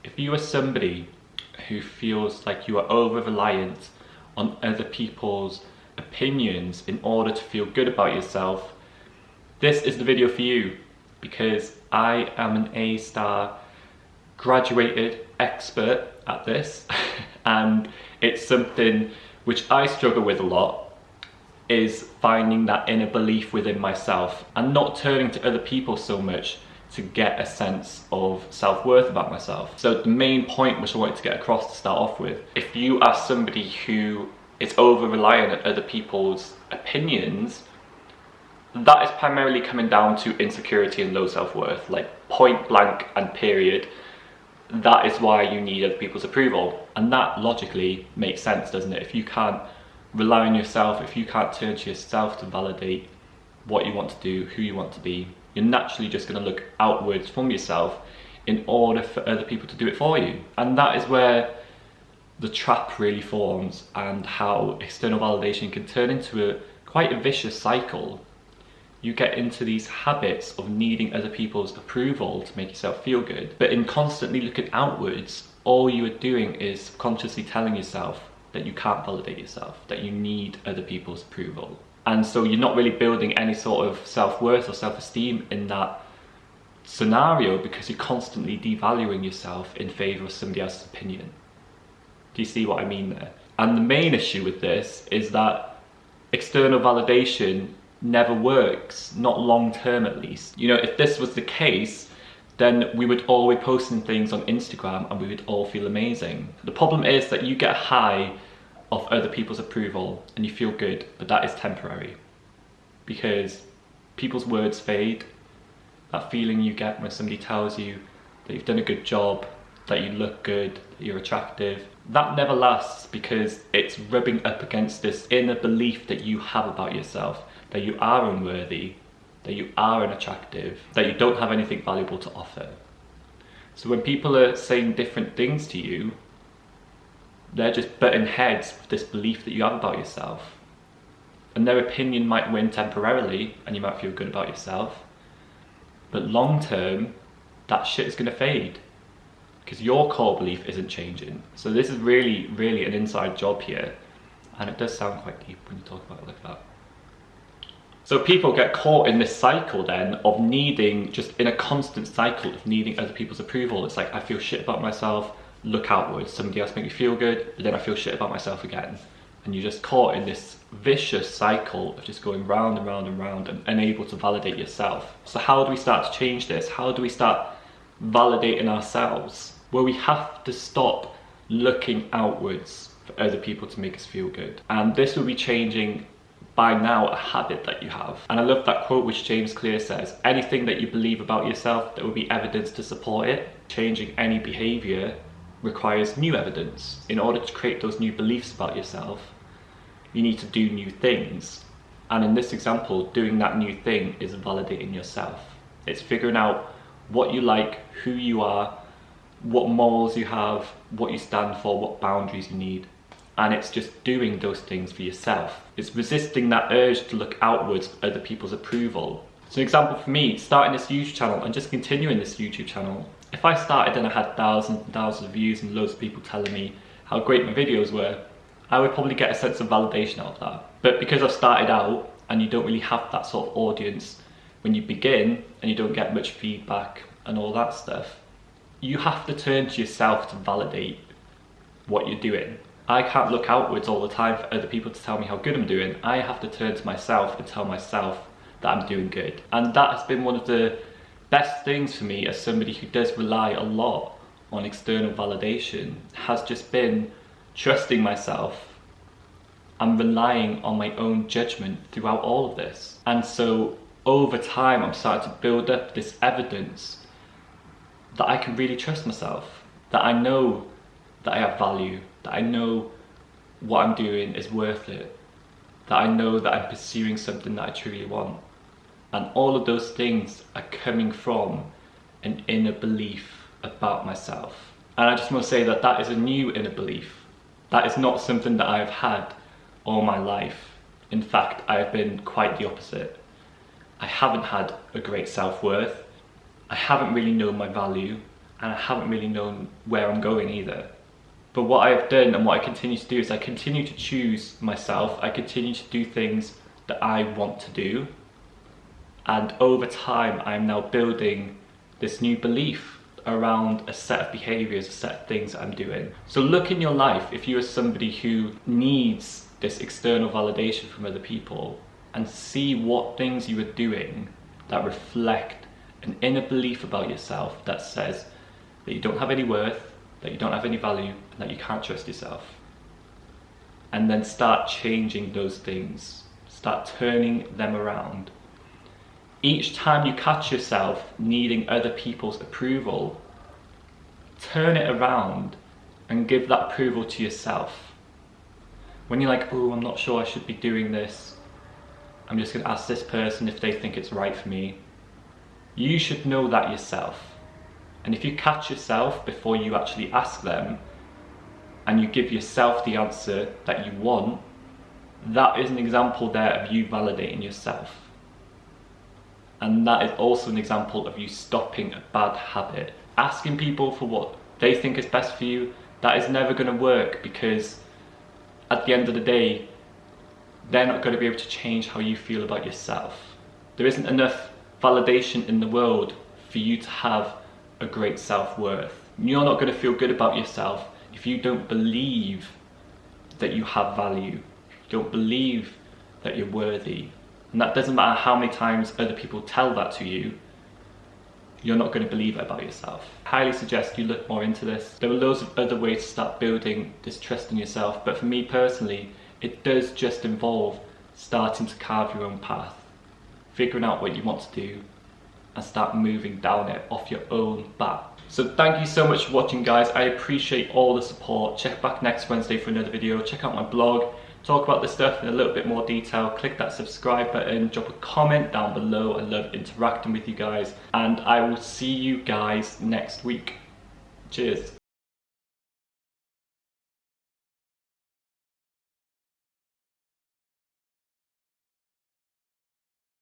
If you are somebody who feels like you are over-reliant on other people's opinions in order to feel good about yourself, this is the video for you, because I am an A-star graduated expert at this and it's something which I struggle with a lot, is finding that inner belief within myself and not turning to other people so much to get a sense of self-worth about myself. So the main point which I wanted to get across to start off with, if you are somebody who is over-reliant on other people's opinions, that is primarily coming down to insecurity and low self-worth, like point blank and period. That is why you need other people's approval. And that logically makes sense, doesn't it? If you can't rely on yourself, if you can't turn to yourself to validate what you want to do, who you want to be, you're naturally just going to look outwards from yourself in order for other people to do it for you. And that is where the trap really forms, and how external validation can turn into quite a vicious cycle. You get into these habits of needing other people's approval to make yourself feel good. But in constantly looking outwards, all you are doing is subconsciously telling yourself that you can't validate yourself, that you need other people's approval. And so you're not really building any sort of self-worth or self-esteem in that scenario, because you're constantly devaluing yourself in favour of somebody else's opinion. Do you see what I mean there? And the main issue with this is that external validation never works, not long term at least. You know, if this was the case, then we would all be posting things on Instagram and we would all feel amazing. The problem is that you get a high of other people's approval and you feel good, but that is temporary, because people's words fade. That feeling you get when somebody tells you that you've done a good job, that you look good, that you're attractive, that never lasts, because it's rubbing up against this inner belief that you have about yourself, that you are unworthy, that you are unattractive, that you don't have anything valuable to offer. So when people are saying different things to you, they're just butting heads with this belief that you have about yourself. And their opinion might win temporarily and you might feel good about yourself, but long term, that shit is going to fade, because your core belief isn't changing. So this is really, really an inside job here, and it does sound quite deep when you talk about it like that. So people get caught in this cycle then of needing, just in a constant cycle of needing other people's approval. It's like, I feel shit about myself, look outwards, somebody else make me feel good, but then I feel shit about myself again. And you're just caught in this vicious cycle of just going round and round and round and unable to validate yourself. So how do we start to change this? How do we start validating ourselves? Well, we have to stop looking outwards for other people to make us feel good. And this will be changing by now a habit that you have. And I love that quote which James Clear says, anything that you believe about yourself, there will be evidence to support it. Changing any behaviour requires new evidence. In order to create those new beliefs about yourself, you need to do new things. And in this example, doing that new thing is validating yourself. It's figuring out what you like, who you are, what morals you have, what you stand for, what boundaries you need. And it's just doing those things for yourself. It's resisting that urge to look outwards for other people's approval. So an example for me, starting this YouTube channel and just continuing this YouTube channel, if I started and I had thousands and thousands of views and loads of people telling me how great my videos were, I would probably get a sense of validation out of that. But because I've started out and you don't really have that sort of audience when you begin, and you don't get much feedback and all that stuff, you have to turn to yourself to validate what you're doing. I can't look outwards all the time for other people to tell me how good I'm doing. I have to turn to myself and tell myself that I'm doing good. And that has been one of the best things for me as somebody who does rely a lot on external validation, has just been trusting myself and relying on my own judgment throughout all of this. And so over time, I'm starting to build up this evidence that I can really trust myself, that I know that I have value, that I know what I'm doing is worth it, that I know that I'm pursuing something that I truly want. And all of those things are coming from an inner belief about myself. And I just want to say that that is a new inner belief. That is not something that I've had all my life. In fact, I have been quite the opposite. I haven't had a great self-worth. I haven't really known my value. and I haven't really known where I'm going either. But what I've done and what I continue to do is I continue to choose myself. I continue to do things that I want to do. And over time, I'm now building this new belief around a set of behaviors, a set of things that I'm doing. So look in your life, if you are somebody who needs this external validation from other people, and see what things you are doing that reflect an inner belief about yourself that says that you don't have any worth, that you don't have any value, and that you can't trust yourself. And then start changing those things, start turning them around. Each time you catch yourself needing other people's approval, turn it around and give that approval to yourself. When you're like, oh, I'm not sure I should be doing this, I'm just going to ask this person if they think it's right for me. You should know that yourself. And if you catch yourself before you actually ask them, and you give yourself the answer that you want, that is an example there of you validating yourself. And that is also an example of you stopping a bad habit. Asking people for what they think is best for you, that is never going to work, because at the end of the day, they're not going to be able to change how you feel about yourself. There isn't enough validation in the world for you to have a great self-worth. You're not going to feel good about yourself if you don't believe that you have value, you don't believe that you're worthy. And that doesn't matter how many times other people tell that to you, you're not going to believe it about yourself. I highly suggest you look more into this. There are loads of other ways to start building this trust in yourself, but for me personally, it does just involve starting to carve your own path, figuring out what you want to do, and start moving down it off your own bat. So thank you so much for watching, guys. I appreciate all the support. Check back next Wednesday for another video. Check out my blog, talk about this stuff in a little bit more detail. Click that subscribe button, drop a comment down below. I love interacting with you guys, and I will see you guys next week. Cheers.